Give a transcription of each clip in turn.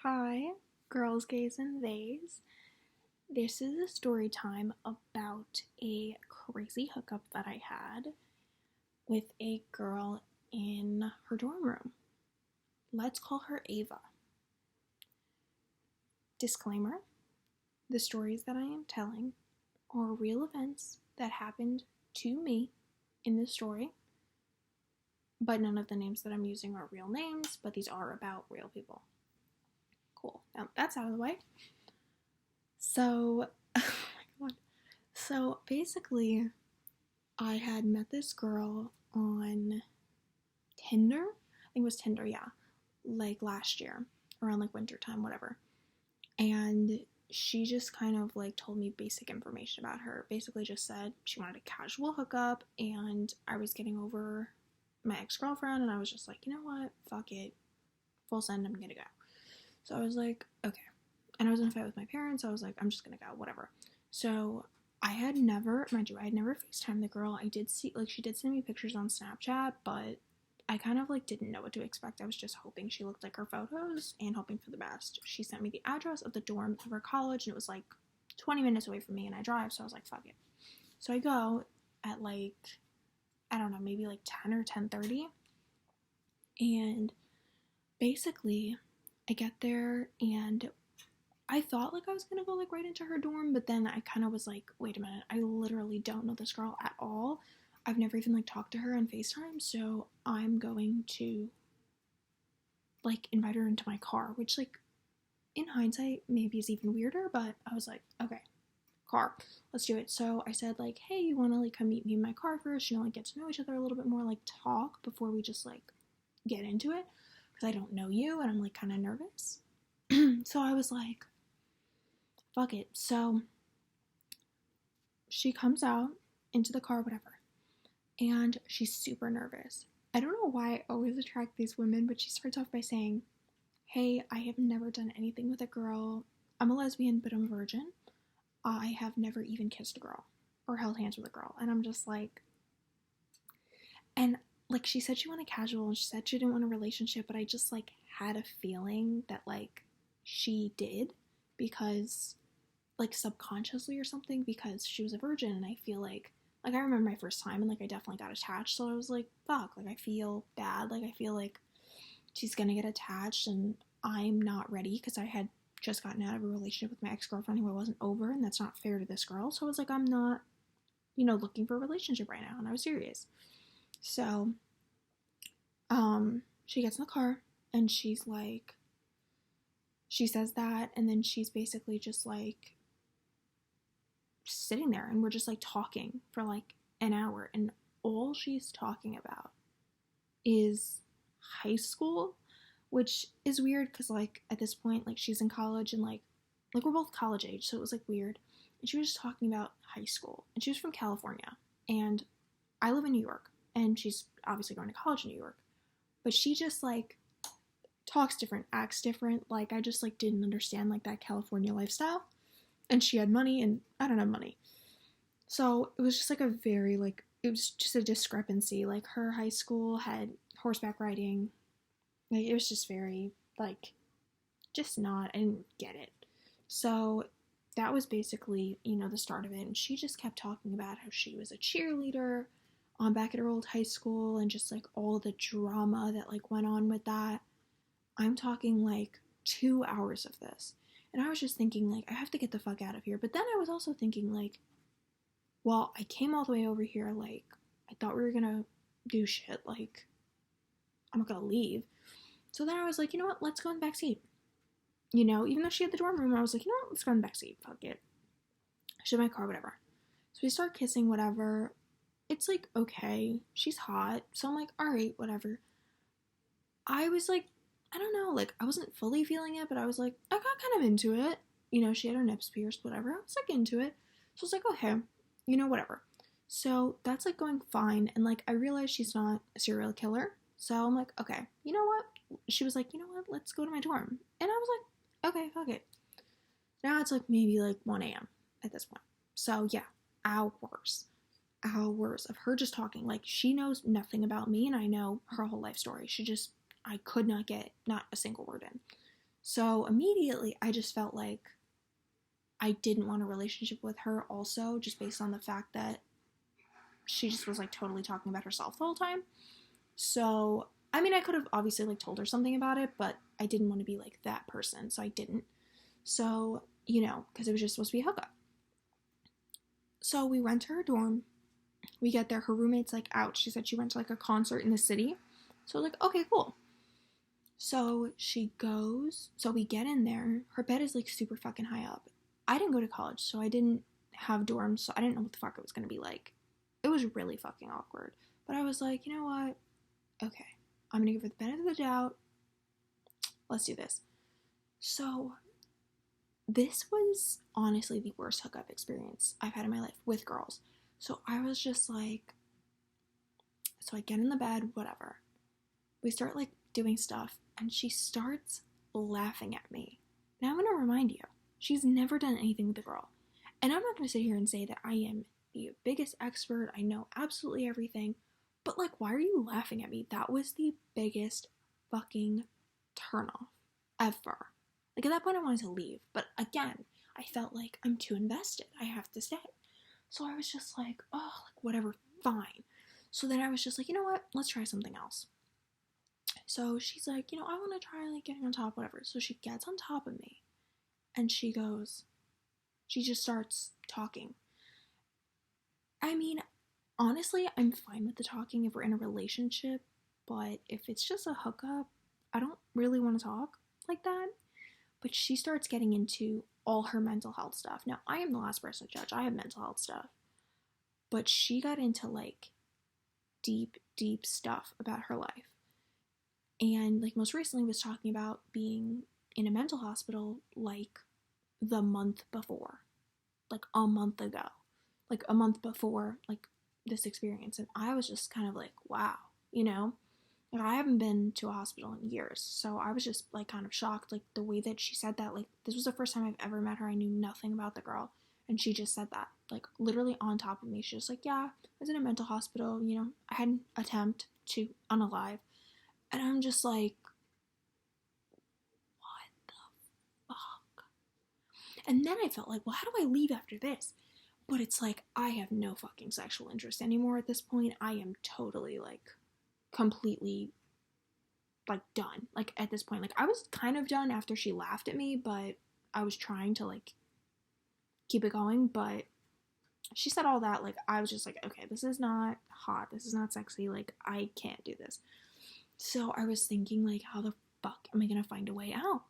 Hi, girls, gays, and theys. This is a story time about a crazy hookup that I had with a girl in her dorm room. Let's call her Ava. Disclaimer: the stories that I am telling are real events that happened to me in this story, but none of the names that I'm using are real names, but these are about real people. Cool. Now that's out of the way. So, oh my god. So basically, I had met this girl on Tinder. I think it was Tinder, yeah. Like last year, around like winter time, whatever. And she just kind of like told me basic information about her. Basically just said she wanted a casual hookup and I was getting over my ex-girlfriend and I was just like, you know what? Fuck it. Full send, I'm gonna go. So I was like, okay. And I was in a fight with my parents, so I was like, I'm just gonna go, whatever. So I had never, mind you, I had never FaceTimed the girl. I did see, like, she did send me pictures on Snapchat, but I kind of, like, didn't know what to expect. I was just hoping she looked like her photos and hoping for the best. She sent me the address of the dorm of her college, and it was, like, 20 minutes away from me, and I drive, so I was like, fuck it. So I go at, like, I don't know, maybe, like, 10 or 10:30, and basically, I get there, and I thought like I was gonna go like right into her dorm, but then I kind of was like, wait a minute, I literally don't know this girl at all. I've never even like talked to her on FaceTime, so I'm going to like invite her into my car, which like in hindsight maybe is even weirder, but I was like, okay, car, let's do it. So I said like, hey, you wanna like come meet me in my car first, like get to know each other a little bit more, like talk before we just like get into it, because I don't know you and I'm like kind of nervous. So I was like, fuck it. So she comes out into the car, whatever, and she's super nervous. I don't know why I always attract these women, but she starts off by saying, hey, I have never done anything with a girl. I'm a lesbian, but I'm a virgin. I have never even kissed a girl or held hands with a girl. And I'm just like, and like she said she wanted casual and she said she didn't want a relationship, but I just like had a feeling that like she did, because like subconsciously or something, because she was a virgin. And I feel like I remember my first time and like I definitely got attached, so I was like, fuck, like I feel bad, like I feel like she's gonna get attached and I'm not ready, because I had just gotten out of a relationship with my ex-girlfriend who I wasn't over, and that's not fair to this girl. So I was like, I'm not, looking for a relationship right now, and I was serious. So she gets in the car and she's like, she says that, and then she's basically just like sitting there, and we're just like talking for like an hour, and all she's talking about is high school, which is weird because like at this point like she's in college, and like we're both college age, so it was like weird. And she was just talking about high school, and she was from California and I live in New York, and she's obviously going to college in New York, but she just like talks different, acts different. Like I just like didn't understand like that California lifestyle, and she had money and I don't have money. So it was just like a very like, it was just a discrepancy. Like her high school had horseback riding. Like it was just very like, just not, I didn't get it. So that was basically, the start of it. And she just kept talking about how she was a cheerleader back at her old high school, and just like all the drama that like went on with that. I'm talking like 2 hours of this. And I was just thinking, like, I have to get the fuck out of here. But then I was also thinking, like, well, I came all the way over here, like, I thought we were gonna do shit, like, I'm not gonna leave. So then I was like, you know what, let's go in the backseat. Even though she had the dorm room, I was like, you know what, let's go in the backseat, fuck it. She's in my car, whatever. So we start kissing, whatever. It's like, okay, she's hot. So I'm like, alright, whatever. I was like, I don't know, like, I wasn't fully feeling it, but I was like, I got kind of into it. She had her nips pierced, whatever. I was like into it. So I was like, okay, whatever. So that's like going fine. And like, I realized she's not a serial killer. So I'm like, okay, you know what? She was like, you know what? Let's go to my dorm. And I was like, okay, fuck it. Now it's like maybe like 1 a.m. at this point. So yeah, hours of her just talking. Like, she knows nothing about me, and I know her whole life story. I could not get not a single word in. So immediately I just felt like I didn't want a relationship with her also, just based on the fact that she just was like totally talking about herself the whole time. So, I mean, I could have obviously like told her something about it, but I didn't want to be like that person, so I didn't. So, because it was just supposed to be a hookup. So we went to her dorm. We get there. Her roommate's like out. She said she went to like a concert in the city. So I was like, okay, cool. So she goes. So we get in there. Her bed is like super fucking high up. I didn't go to college, so I didn't have dorms, so I didn't know what the fuck it was going to be like. It was really fucking awkward. But I was like, you know what? Okay, I'm gonna give her the benefit of the doubt. Let's do this. So, this was honestly the worst hookup experience I've had in my life with girls. So, I was just like, so I get in the bed, whatever. We start like doing stuff, and she starts laughing at me. Now, I'm gonna remind you, she's never done anything with a girl. And I'm not gonna sit here and say that I am the biggest expert, I know absolutely everything. But, like, why are you laughing at me? That was the biggest fucking turnoff ever. Like, at that point, I wanted to leave. But again, I felt like I'm too invested. I have to stay. So I was just like, oh, like, whatever, fine. So then I was just like, you know what? Let's try something else. So she's like, I want to try, like, getting on top, whatever. So she gets on top of me. And she just starts talking. I mean, honestly, I'm fine with the talking if we're in a relationship, but if it's just a hookup, I don't really want to talk like that. But she starts getting into all her mental health stuff. Now, I am the last person to judge. I have mental health stuff. But she got into like deep, deep stuff about her life. And like most recently was talking about being in a mental hospital like the month before. Like a month ago. Like a month before like this experience, and I was just kind of like, wow, like I haven't been to a hospital in years, so I was just like kind of shocked, like the way that she said that. Like this was the first time I've ever met her. I knew nothing about the girl, and she just said that, like literally on top of me. She's just like, yeah, I was in a mental hospital, I had an attempt to unalive, and I'm just like, what the fuck? And then I felt like, well, how do I leave after this? But it's like, I have no fucking sexual interest anymore at this point. I am totally, like, completely, like, done. Like, at this point. Like, I was kind of done after she laughed at me, but I was trying to, like, keep it going. But she said all that, like, I was just like, okay, this is not hot. This is not sexy. Like, I can't do this. So I was thinking, like, how the fuck am I gonna find a way out?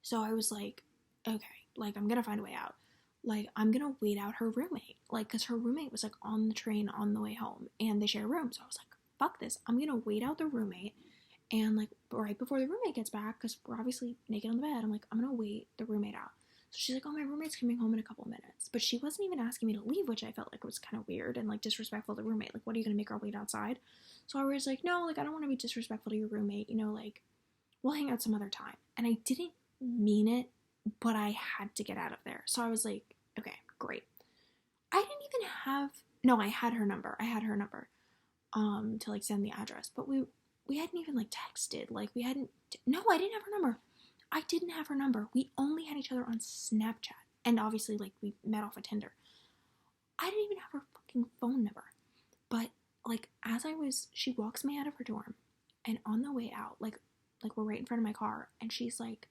So I was like, okay, like, I'm gonna find a way out. Like, I'm gonna wait out her roommate. Like, because her roommate was, like, on the train on the way home, and they share a room. So I was like, fuck this. I'm gonna wait out the roommate, and, like, right before the roommate gets back, because we're obviously naked on the bed, I'm like, I'm gonna wait the roommate out. So she's like, oh, my roommate's coming home in a couple of minutes. But she wasn't even asking me to leave, which I felt like was kind of weird and, like, disrespectful to the roommate. Like, what are you gonna make her wait outside? So I was like, no, like, I don't want to be disrespectful to your roommate. Like, we'll hang out some other time. And I didn't mean it, but I had to get out of there. So I was like, okay, great. I didn't even have, no, I had her number. To like send the address, but we hadn't even like texted. Like we hadn't, no, I didn't have her number. I didn't have her number. We only had each other on Snapchat. And obviously like we met off of Tinder. I didn't even have her fucking phone number. But like she walks me out of her dorm, and on the way out, like we're right in front of my car, and she's like,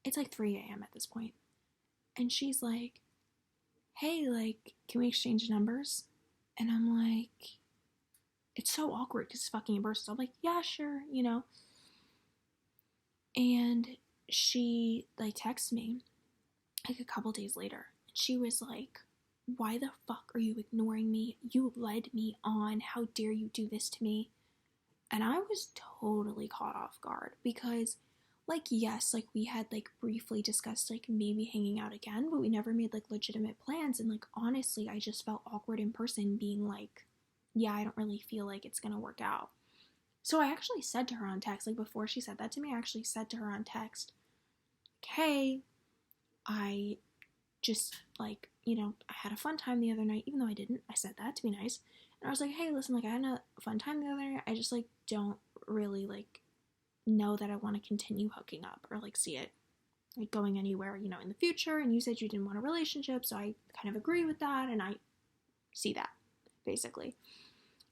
it's like 3 a.m. at this point. And she's like, hey, like, can we exchange numbers? And I'm like, it's so awkward because it's fucking in person. So I'm like, yeah, sure, And she, like, texts me, like, a couple days later. And she was like, why the fuck are you ignoring me? You led me on. How dare you do this to me? And I was totally caught off guard because, like, yes, like, we had, like, briefly discussed, like, maybe hanging out again, but we never made, like, legitimate plans. And, like, honestly, I just felt awkward in person being like, yeah, I don't really feel like it's gonna work out. So I actually said to her on text, like, before she said that to me, I actually said to her on text, hey, I just, like, I had a fun time the other night, even though I didn't. I said that to be nice. And I was like, hey, listen, like, I had a fun time the other night. I just, like, don't really, like, know that I want to continue hooking up or like see it like going anywhere, you know, in the future. And you said you didn't want a relationship, so I kind of agree with that, and I see that, basically.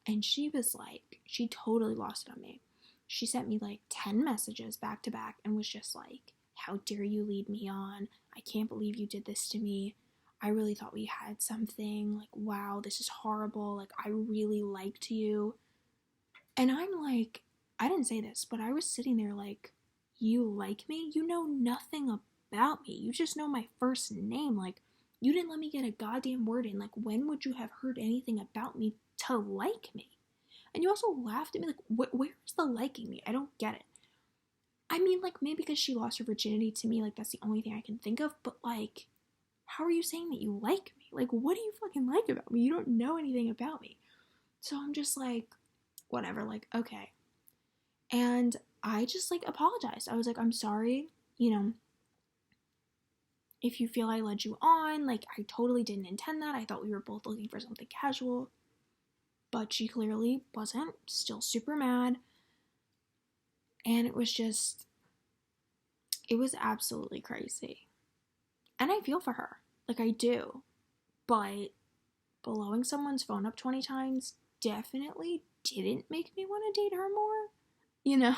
And she was like, she totally lost it on me. She sent me like 10 messages back to back and was just like, how dare you lead me on? I can't believe you did this to me. I really thought we had something. Like, wow, this is horrible. Like, I really liked you. And I'm like, I didn't say this, but I was sitting there like, you like me? You know nothing about me. You just know my first name. Like, you didn't let me get a goddamn word in. Like, when would you have heard anything about me to like me? And you also laughed at me. Like, where's the liking me? I don't get it. I mean, like, maybe because she lost her virginity to me, like, that's the only thing I can think of. But, like, how are you saying that you like me? Like, what do you fucking like about me? You don't know anything about me. So I'm just like, whatever, like, okay. And I just, like, apologized. I was like, I'm sorry, you know, if you feel I led you on, like, I totally didn't intend that. I thought we were both looking for something casual. But she clearly wasn't, still super mad. And it was just, it was absolutely crazy. And I feel for her. Like, I do. But blowing someone's phone up 20 times definitely didn't make me want to date her more. You know?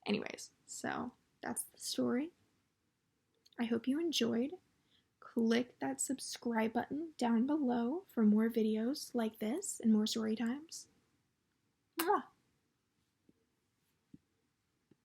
Anyways, so that's the story. I hope you enjoyed. Click that subscribe button down below for more videos like this and more story times. Mwah!